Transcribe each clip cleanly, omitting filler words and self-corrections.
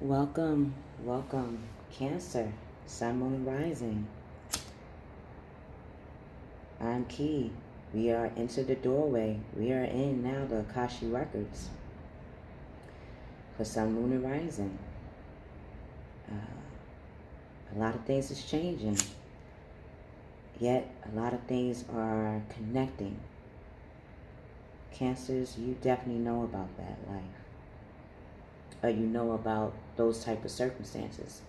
Welcome, welcome, Cancer, Sun, Moon, and Rising. I'm Key. We are into the doorway. We are in now the Akashic Records for Sun, Moon, and Rising. A lot of things is changing, yet a lot of things are connecting. Cancers, you definitely know about that life. Or you know about those type of circumstances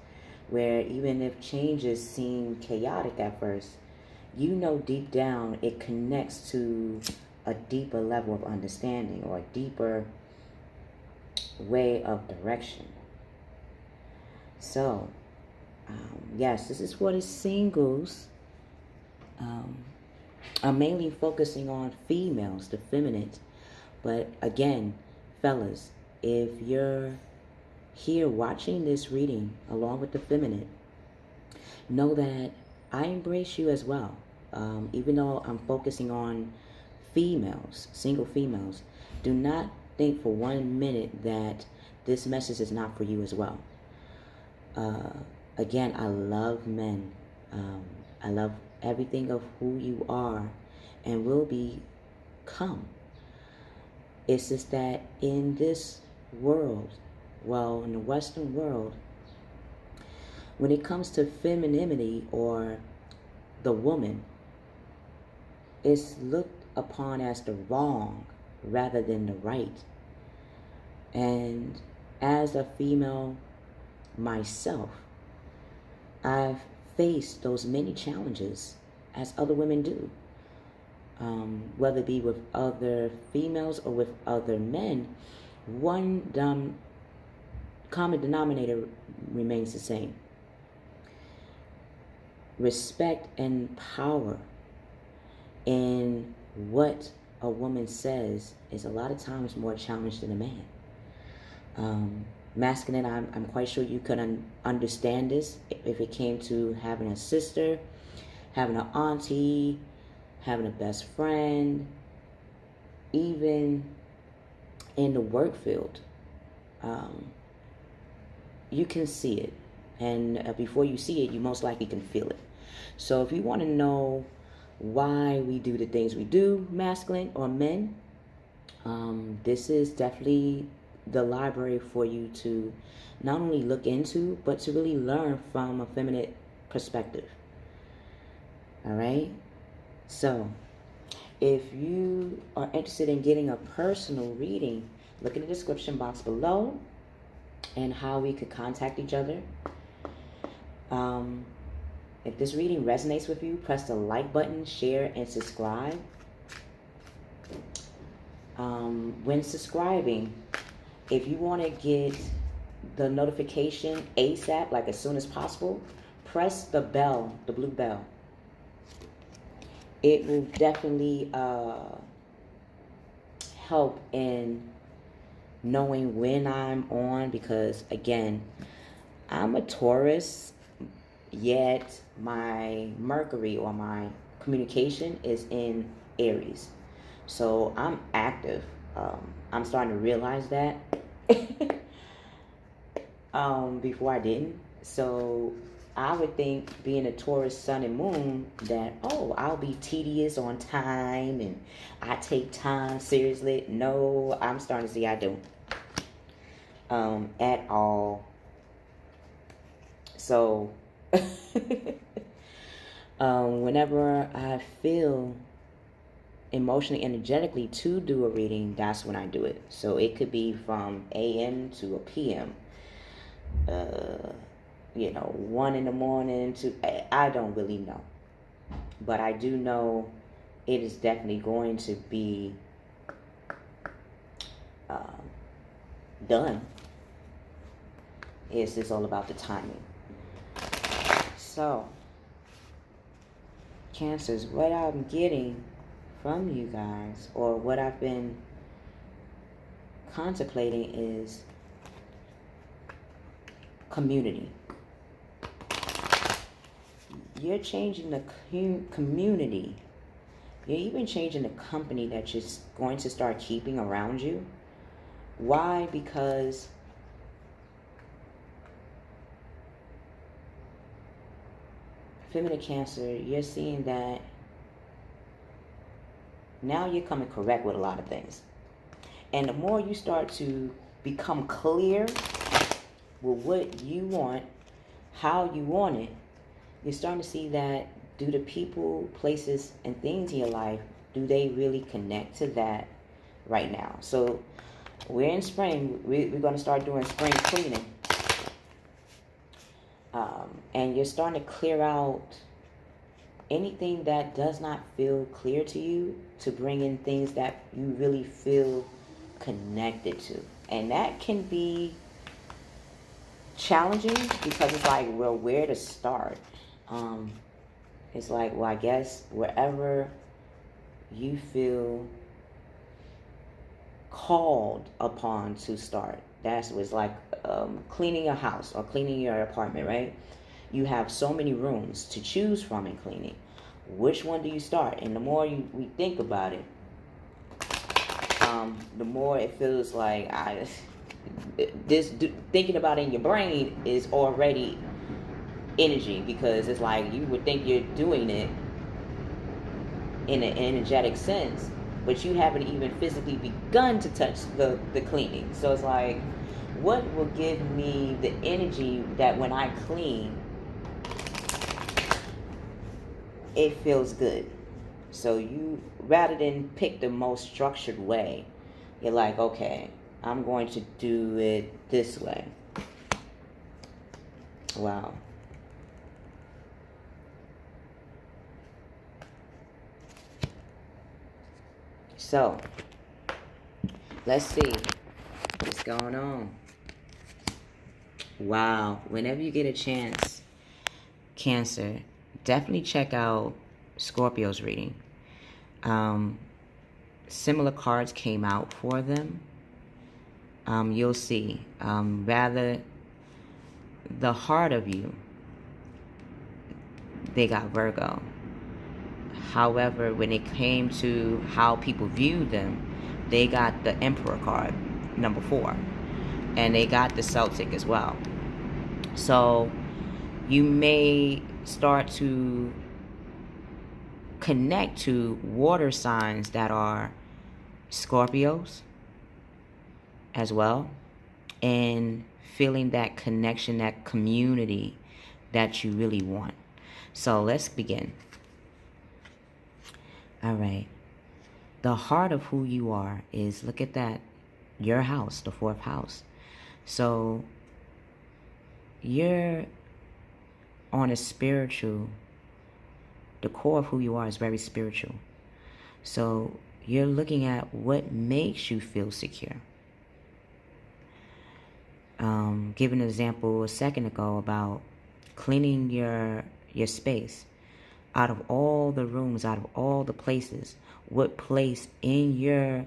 where even if changes seem chaotic at first, you know deep down it connects to a deeper level of understanding or a deeper way of direction. So, yes, this is for the singles. I'm mainly focusing on females, the feminine. But again, fellas, if you're here watching this reading along with the feminine, know that I embrace you as well. Even though I'm focusing on females, single females, do not think for 1 minute that this message is not for you as well. Again, I love men. I love everything of who you are and will become. It's just that in this world, well, in the Western world, when it comes to femininity or the woman, it's looked upon as the wrong rather than the right. And as a female myself, I've faced those many challenges as other women do. Whether it be with other females or with other men, one common denominator remains the same. Respect and power in what a woman says is a lot of times more challenged than a man. Masculine, I'm quite sure you could understand this if it came to having a sister, having an auntie, having a best friend, even in the work field. You can see it, and before you see it, you most likely can feel it. So if you want to know why we do the things we do, masculine or men, this is definitely the library for you to not only look into, but to really learn from a feminine perspective. All right? So, if you are interested in getting a personal reading, look in the description box below and how we could contact each other. If this reading resonates with you, press the like button, share, and subscribe. When subscribing, if you want to get the notification ASAP, like as soon as possible, press the bell, the blue bell. It will definitely help in knowing when I'm on, because again, I'm a Taurus, yet my Mercury or my communication is in Aries. So I'm active. I'm starting to realize that before I didn't. So I would think, being a Taurus sun and moon, that, oh, I'll be tedious on time and I take time seriously. No, I'm starting to see I don't. At all. So whenever I feel emotionally, energetically to do a reading, that's when I do it. So it could be from AM to a PM. 1 in the morning to, I don't really know. But I do know it is definitely going to be done. It's just all about the timing. So, Cancers, what I'm getting from you guys, or what I've been contemplating, is community. You're changing the community. You're even changing the company that you're going to start keeping around you. Why? Because feminine Cancer, you're seeing that now you're coming correct with a lot of things. And the more you start to become clear with what you want, how you want it, you're starting to see that do the people, places, and things in your life, do they really connect to that right now? So we're in spring. We're going to start doing spring cleaning. And you're starting to clear out anything that does not feel clear to you, to bring in things that you really feel connected to. And that can be challenging because it's like, well, where to start? It's like, well, I guess wherever you feel called upon to start. That's what's like cleaning your house or cleaning your apartment, right? You have so many rooms to choose from in cleaning. Which one do you start? And the more we think about it, the more it feels like thinking about it in your brain is already energy, because it's like you would think you're doing it in an energetic sense, but you haven't even physically begun to touch the cleaning. So it's like, what will give me the energy that when I clean, it feels good? So you, rather than pick the most structured way, you're like, okay, I'm going to do it this way. Wow. So, let's see what's going on. Wow. Whenever you get a chance, Cancer, definitely check out Scorpio's reading. Similar cards came out for them. You'll see. Rather, the heart of you, they got Virgo. However, when it came to how people viewed them, they got the Emperor card, number 4. And they got the Celtic as well. So you may start to connect to water signs that are Scorpios as well, and feeling that connection, that community that you really want. So let's begin. All right. The heart of who you are is, look at that, your house, the 4th house. So you're on a spiritual, the core of who you are is very spiritual. So you're looking at what makes you feel secure. Giving an example a second ago about cleaning your space. Out of all the rooms, out of all the places, what place in your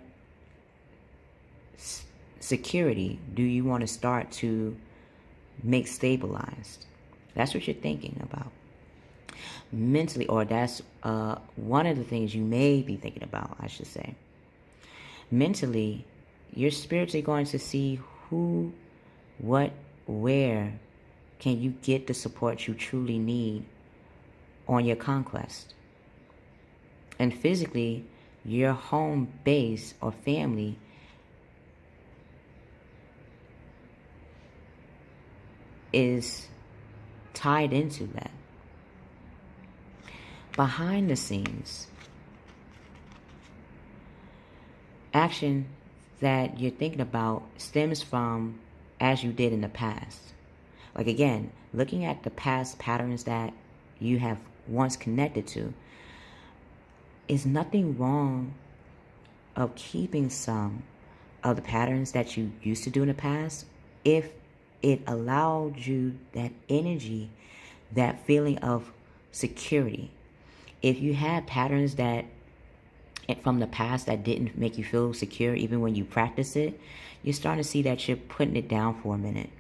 security do you want to start to make stabilized? That's what you're thinking about. Mentally, or that's one of the things you may be thinking about, I should say. Mentally, you're spiritually going to see who, what, where can you get the support you truly need on your conquest. And physically, your home base or family is tied into that. Behind the scenes, action that you're thinking about stems from as you did in the past. Like, again, looking at the past patterns that you have once connected to, is nothing wrong of keeping some of the patterns that you used to do in the past if it allowed you that energy, that feeling of security. If you had patterns that from the past that didn't make you feel secure even when you practice it, you're starting to see that you're putting it down for a minute,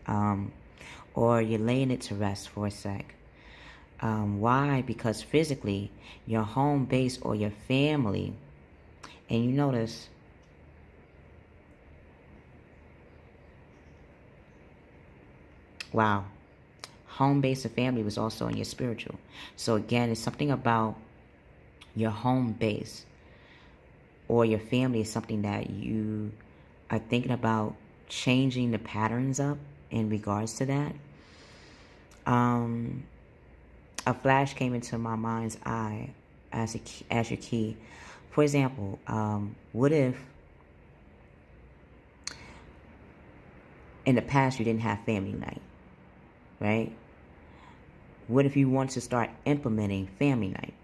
or you're laying it to rest for a sec. Why? Because physically, your home base or your family, and you notice wow, home base and family was also in your spiritual. So again, it's something about your home base or your family is something that you are thinking about changing the patterns up in regards to that. A flash came into my mind's eye as your key. For example, what if in the past you didn't have family night, right? What if you want to start implementing family night?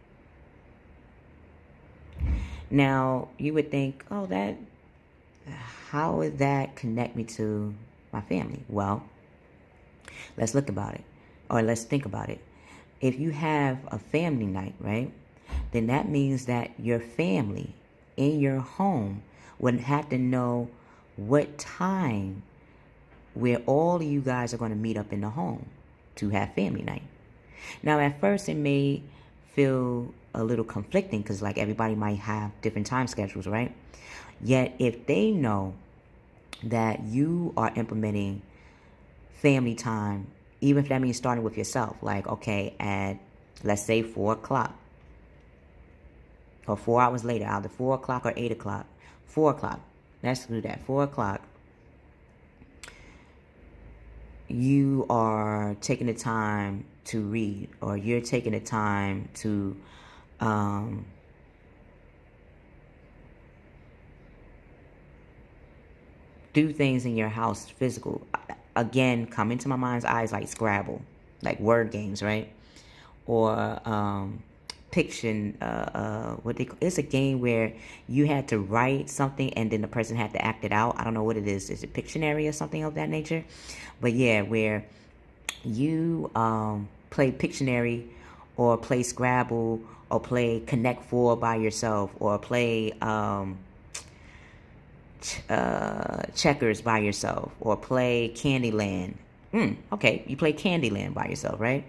Now, you would think, oh, how would that connect me to my family? Well, let's think about it. If you have a family night, right, then that means that your family in your home would have to know what time where all of you guys are going to meet up in the home to have family night. Now, at first, it may feel a little conflicting because, like, everybody might have different time schedules, right? Yet, if they know that you are implementing family time, even if that means starting with yourself, like, okay, at, let's say, 4 o'clock, or 4 hours later, either 4 o'clock or 8 o'clock, 4 o'clock, let's do that, 4 o'clock, you are taking the time to read, or you're taking the time to do things in your house physical. Again, come into my mind's eyes like Scrabble, like word games, right? Or Piction, it's a game where you had to write something and then the person had to act it out. I don't know what it is. Is it Pictionary or something of that nature? But yeah, where you play Pictionary or play Scrabble or play Connect Four by yourself or play checkers by yourself or play Candyland. Okay, you play Candyland by yourself, right?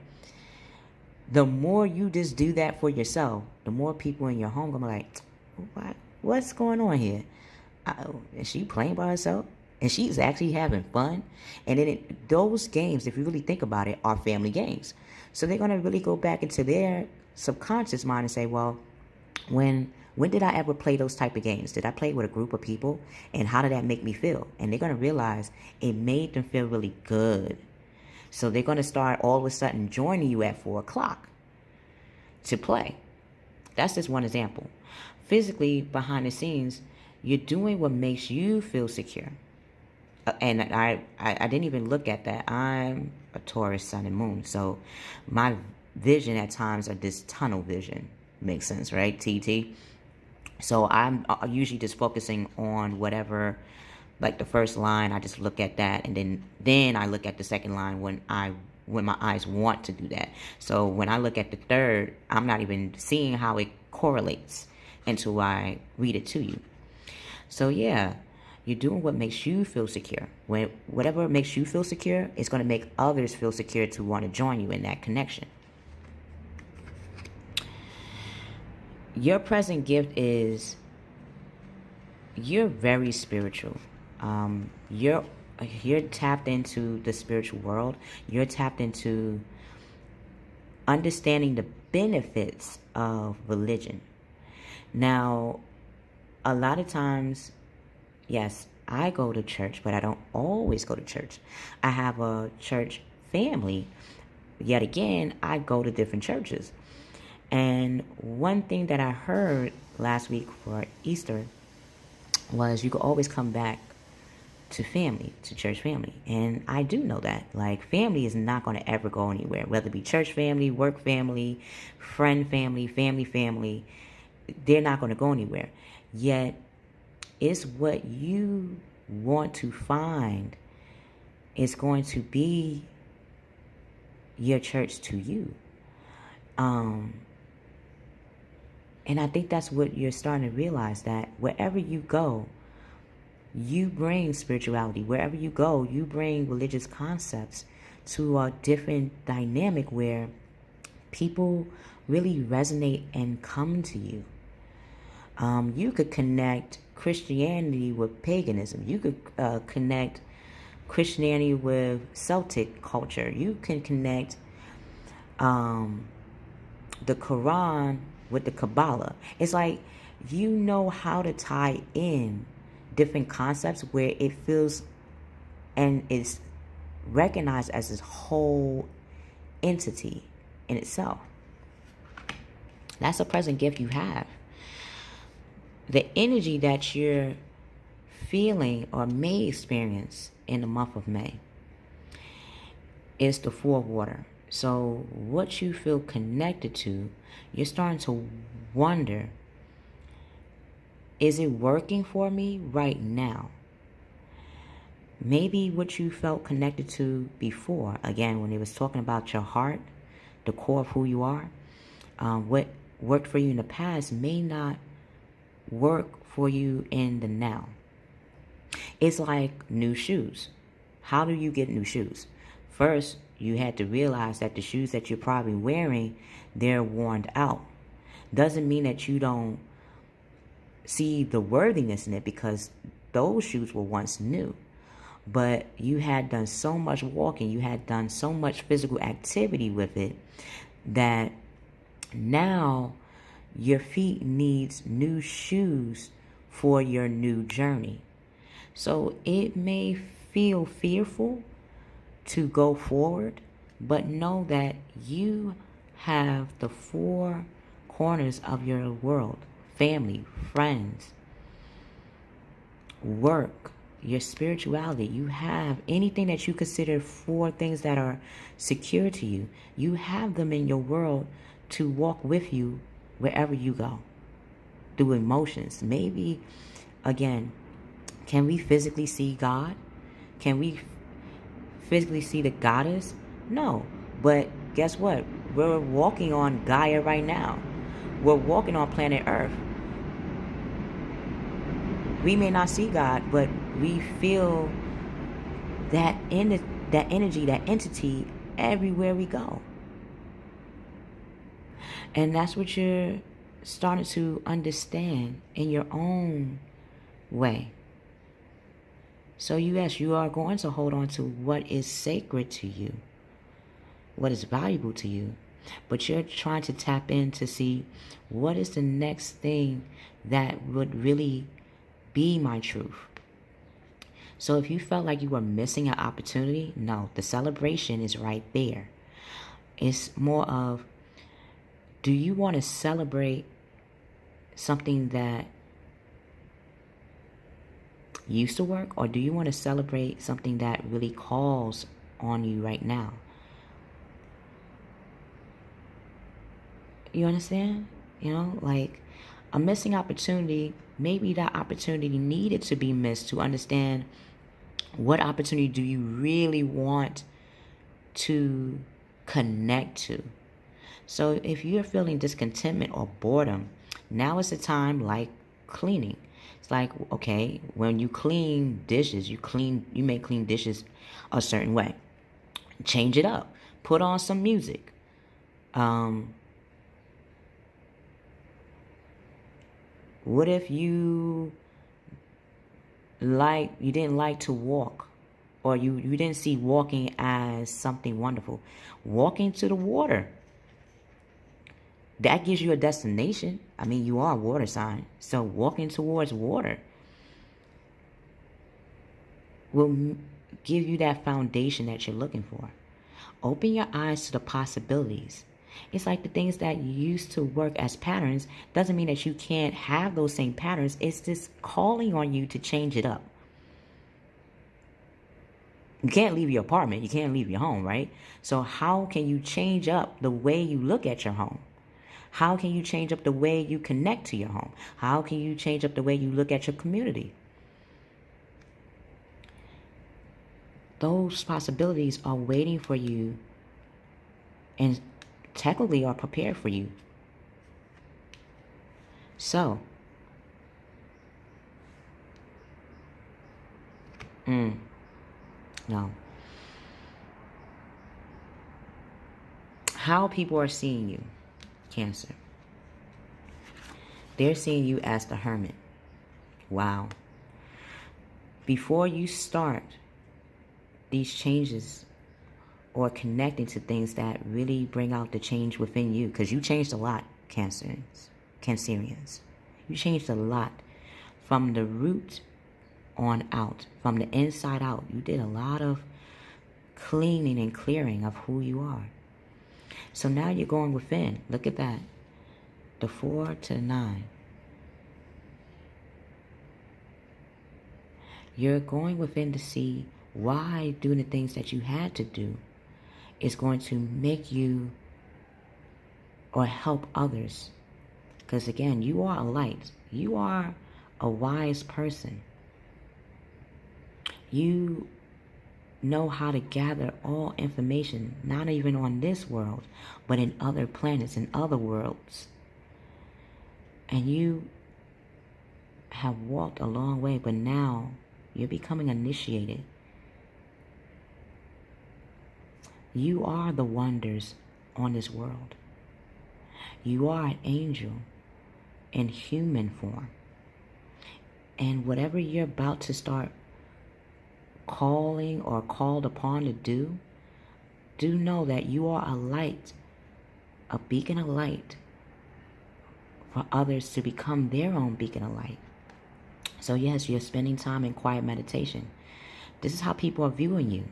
The more you just do that for yourself, the more people in your home gonna be like, what's going on here? Is she playing by herself? And she's actually having fun? And then those games, if you really think about it, are family games. So they're gonna really go back into their subconscious mind and say, well, when did I ever play those type of games? Did I play with a group of people? And how did that make me feel? And they're gonna realize it made them feel really good. So they're going to start all of a sudden joining you at 4 o'clock to play. That's just one example. Physically, behind the scenes, you're doing what makes you feel secure. And I didn't even look at that. I'm a Taurus sun and moon. So my vision at times are this tunnel vision. Makes sense, right? TT. So I'm usually just focusing on whatever. Like the first line, I just look at that, and then I look at the second line when my eyes want to do that. So when I look at the third, I'm not even seeing how it correlates until I read it to you. So yeah, you're doing what makes you feel secure. Whatever makes you feel secure is going to make others feel secure to want to join you in that connection. Your present gift is you're very spiritual. You're tapped into the spiritual world. You're tapped into understanding the benefits of religion. Now, a lot of times, yes, I go to church, but I don't always go to church. I have a church family. Yet again, I go to different churches. And one thing that I heard last week for Easter was you could always come back to family, to church family. And I do know that. Like, family is not going to ever go anywhere, whether it be church family, work family, friend family, family. They're not going to go anywhere. Yet, it's what you want to find is going to be your church to you. And I think that's what you're starting to realize, that wherever you go, you bring spirituality. Wherever you go, you bring religious concepts to a different dynamic where people really resonate and come to you. You could connect Christianity with paganism. You could connect Christianity with Celtic culture. You can connect the Quran with the Kabbalah. It's like you know how to tie in different concepts where it feels and is recognized as this whole entity in itself. That's a present gift you have. The energy that you're feeling or may experience in the month of May is the 4 of water. So what you feel connected to, you're starting to wonder, is it working for me right now? Maybe what you felt connected to before, again, when it was talking about your heart, the core of who you are, what worked for you in the past may not work for you in the now. It's like new shoes. How do you get new shoes? First, you had to realize that the shoes that you're probably wearing, they're worn out. Doesn't mean that you don't see the worthiness in it, because those shoes were once new. But you had done so much walking, you had done so much physical activity with it, that now your feet needs new shoes for your new journey. So it may feel fearful to go forward, but know that you have the 4 corners of your world: family, friends, work, your spirituality. You have anything that you consider 4 things that are secure to you. You have them in your world to walk with you wherever you go. Through emotions. Maybe, again, can we physically see God? Can we physically see the goddess? No. But guess what? We're walking on Gaia right now. We're walking on planet Earth. We may not see God, but we feel that energy, that entity everywhere we go. And that's what you're starting to understand in your own way. So yes, you are going to hold on to what is sacred to you, what is valuable to you. But you're trying to tap in to see what is the next thing that would really be my truth. So if you felt like you were missing an opportunity, no, the celebration is right there. It's more of, do you want to celebrate something that used to work, or do you want to celebrate something that really calls on you right now? You understand? You know, like a missing opportunity, maybe that opportunity needed to be missed to understand what opportunity do you really want to connect to. So if you're feeling discontentment or boredom, now is the time, like cleaning. It's like, okay, when you clean dishes, you may clean dishes a certain way. Change it up. Put on some music. What if you didn't like to walk, or you didn't see walking as something wonderful? Walking to the water. That gives you a destination. I mean, you are a water sign. So walking towards water will give you that foundation that you're looking for. Open your eyes to the possibilities. It's like the things that used to work as patterns doesn't mean that you can't have those same patterns. It's just calling on you to change it up. You can't leave your apartment. You can't leave your home, right? So how can you change up the way you look at your home? How can you change up the way you connect to your home? How can you change up the way you look at your community? Those possibilities are waiting for you and technically are prepared for you. So, no. How people are seeing you, Cancer. They're seeing you as the hermit. Wow. Before you start these changes or connecting to things that really bring out the change within you. Because you changed a lot, Cancerians. You changed a lot from the root on out, from the inside out. You did a lot of cleaning and clearing of who you are. So now you're going within. Look at that. The 4 to the 9. You're going within to see why doing the things that you had to do is going to make you or help others. Because again, you are a light. You are a wise person. You know how to gather all information, not even on this world, but in other planets and other worlds. And you have walked a long way, but now you're becoming initiated. You are the wonders on this world. You are an angel in human form. And whatever you're about to start calling or called upon to do know that you are a light, a beacon of light for others to become their own beacon of light. So yes, you're spending time in quiet meditation. This is how people are viewing you.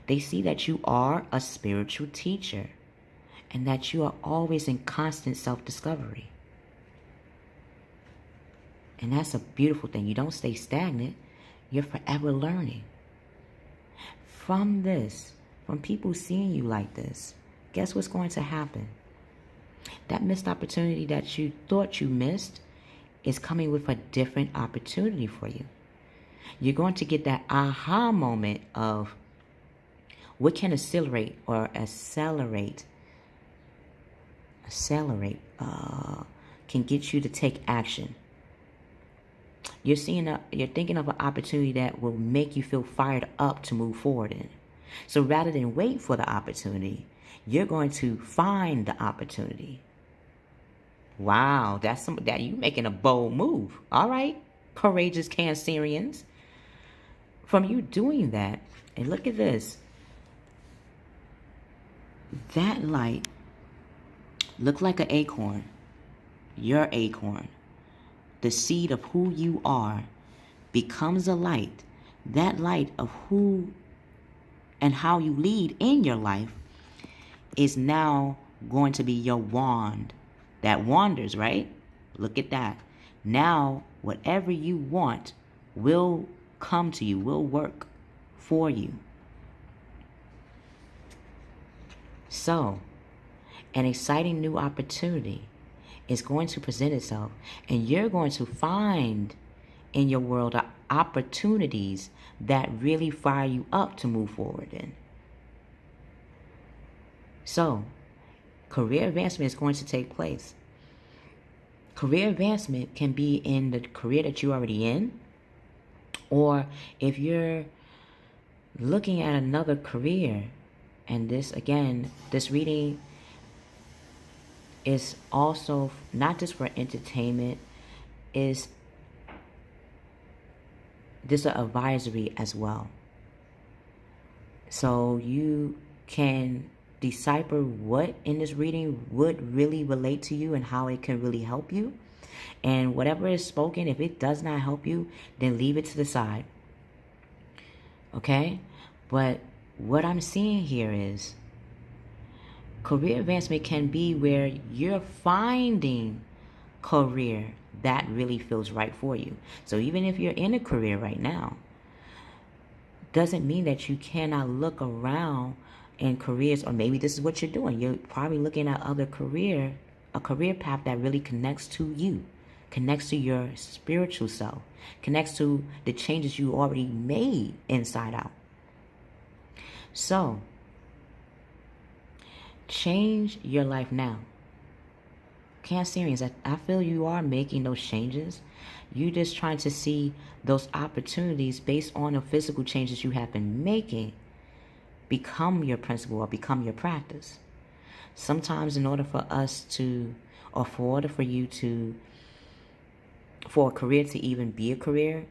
They see that you are a spiritual teacher and that you are always in constant self-discovery. And that's a beautiful thing. You don't stay stagnant. You're forever learning. From this, from people seeing you like this, guess what's going to happen? That missed opportunity that you thought you missed is coming with a different opportunity for you. You're going to get that aha moment of what can accelerate can get you to take action. You're thinking of an opportunity that will make you feel fired up to move forward in. So rather than wait for the opportunity, you're going to find the opportunity. Wow, that you making a bold move. All right, courageous Cancerians. From you doing that, and look at this. That light looked like an acorn. Your acorn. The seed of who you are becomes a light. That light of who and how you lead in your life is now going to be your wand that wanders, right? Look at that. Now, whatever you want will come to you, will work for you. So, an exciting new opportunity is going to present itself, and you're going to find in your world opportunities that really fire you up to move forward in. So, career advancement is going to take place. Career advancement can be in the career that you're already in, or if you're looking at another career, and this reading is also not just for entertainment, is this an advisory as well. So you can decipher what in this reading would really relate to you and how it can really help you. And whatever is spoken, if it does not help you, then leave it to the side. Okay? But what I'm seeing here is career advancement can be where you're finding career that really feels right for you. So even if you're in a career right now, doesn't mean that you cannot look around in careers, or maybe this is what you're doing. You're probably looking at a career path that really connects to you, connects to your spiritual self, connects to the changes you already made inside out. So, change your life now. Cancerians, I feel you are making those changes. You're just trying to see those opportunities based on the physical changes you have been making become your principle or become your practice. Sometimes in order for us to, or for order for you to, for a career to even be a career,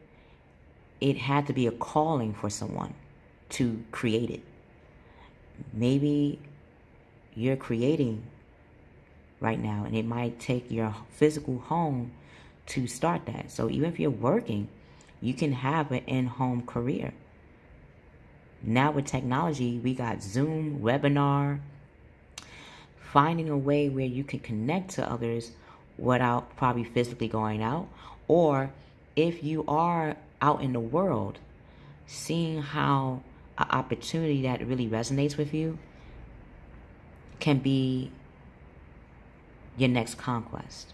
it had to be a calling for someone to create it. Maybe you're creating right now, and it might take your physical home to start that. So even if you're working, you can have an in-home career. Now with technology, we got Zoom, webinar, finding a way where you can connect to others without probably physically going out. Or if you are out in the world, seeing how an opportunity that really resonates with you can be your next conquest.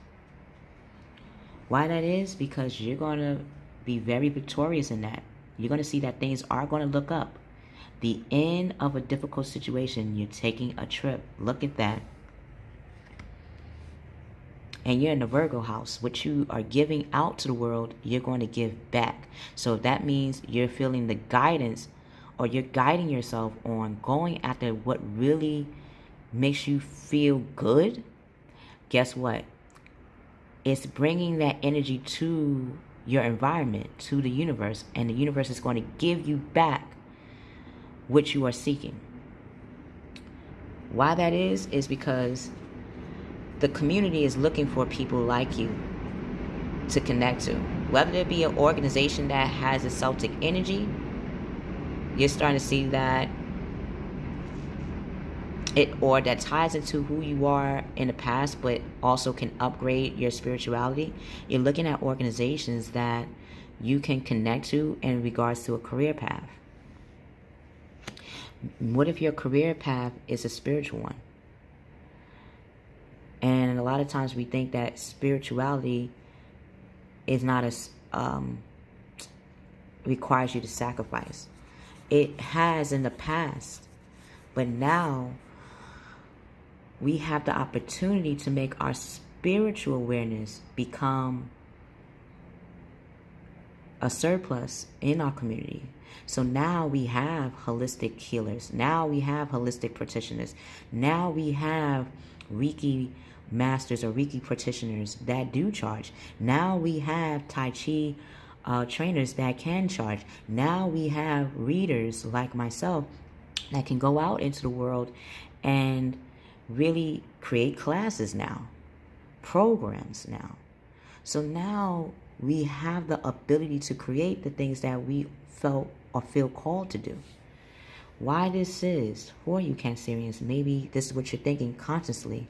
Why that is? Because you're going to be very victorious in that. You're going to see that things are going to look up. The end of a difficult situation, you're taking a trip. Look at that. And you're in the Virgo house. What you are giving out to the world, you're going to give back. So that means you're feeling the guidance, or you're guiding yourself on going after what really makes you feel good. Guess what? It's bringing that energy to your environment, to the universe, and the universe is going to give you back what you are seeking. Why that is because the community is looking for people like you to connect to. Whether it be an organization that has a Celtic energy, you're starting to see that or that ties into who you are in the past, but also can upgrade your spirituality. You're looking at organizations that you can connect to in regards to a career path. What if your career path is a spiritual one? And a lot of times we think that spirituality is not as requires you to sacrifice. It has in the past, but now we have the opportunity to make our spiritual awareness become a surplus in our community. So now we have holistic healers. Now we have holistic practitioners. Now we have Reiki masters or Reiki practitioners that do charge. Now we have Tai Chi trainers that can charge. Now we have readers like myself that can go out into the world and really create classes now, programs now. So now we have the ability to create the things that we felt or feel called to do. Why this is for you Cancerians, maybe this is what you're thinking consciously,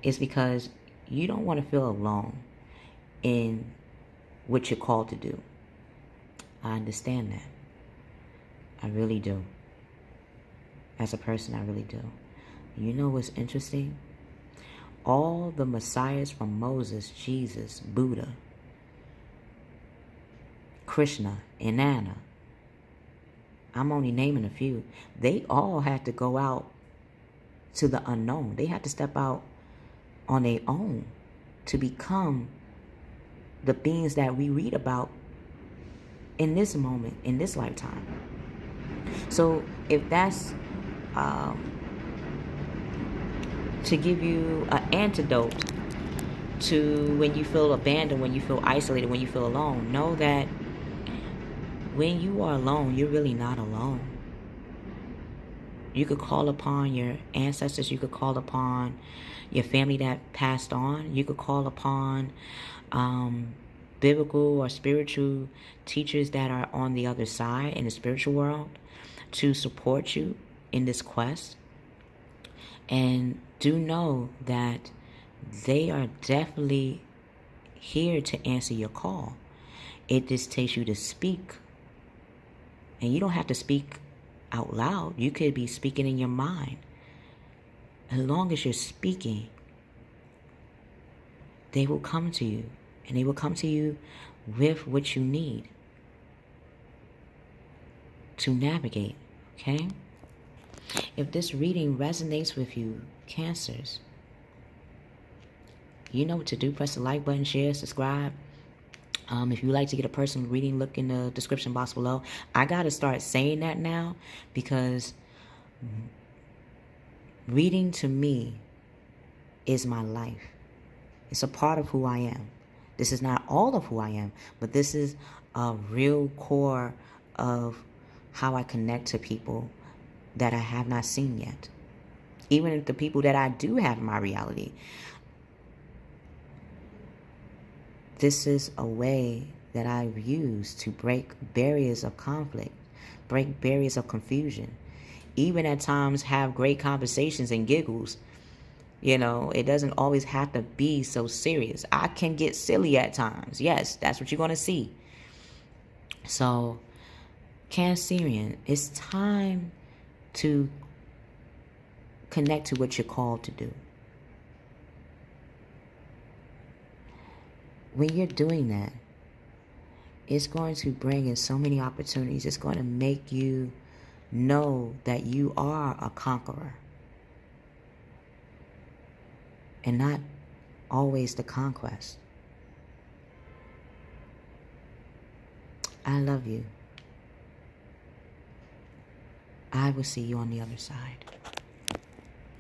is because you don't want to feel alone in what you're called to do. I understand that. I really do. As a person, I really do. You know what's interesting? All the messiahs from Moses, Jesus, Buddha, Krishna, Inanna, I'm only naming a few. They all had to go out to the unknown. They had to step out on their own to become the beings that we read about in this moment, in this lifetime. So if that's to give you an antidote to when you feel abandoned, when you feel isolated, when you feel alone, know that when you are alone, you're really not alone. You could call upon your ancestors. You could call upon your family that passed on. You could call upon biblical or spiritual teachers that are on the other side in the spiritual world to support you in this quest. And do know that they are definitely here to answer your call. It just takes you to speak. And you don't have to speak out loud. You could be speaking in your mind. As long as you're speaking, they will come to you. And they will come to you with what you need to navigate. Okay? If this reading resonates with you, Cancers, you know what to do. Press the like button, share, subscribe. If you like to get a personal reading, look in the description box below. I got to start saying that now because reading to me is my life. It's a part of who I am. This is not all of who I am, but this is a real core of how I connect to people that I have not seen yet. Even the people that I do have in my reality. This is a way that I've used to break barriers of conflict, break barriers of confusion, even at times have great conversations and giggles. You know, it doesn't always have to be so serious. I can get silly at times. Yes, that's what you're going to see. So, Cancerian, it's time to connect to what you're called to do. When you're doing that, it's going to bring in so many opportunities. It's going to make you know that you are a conqueror and not always the conquest. I love you. I will see you on the other side.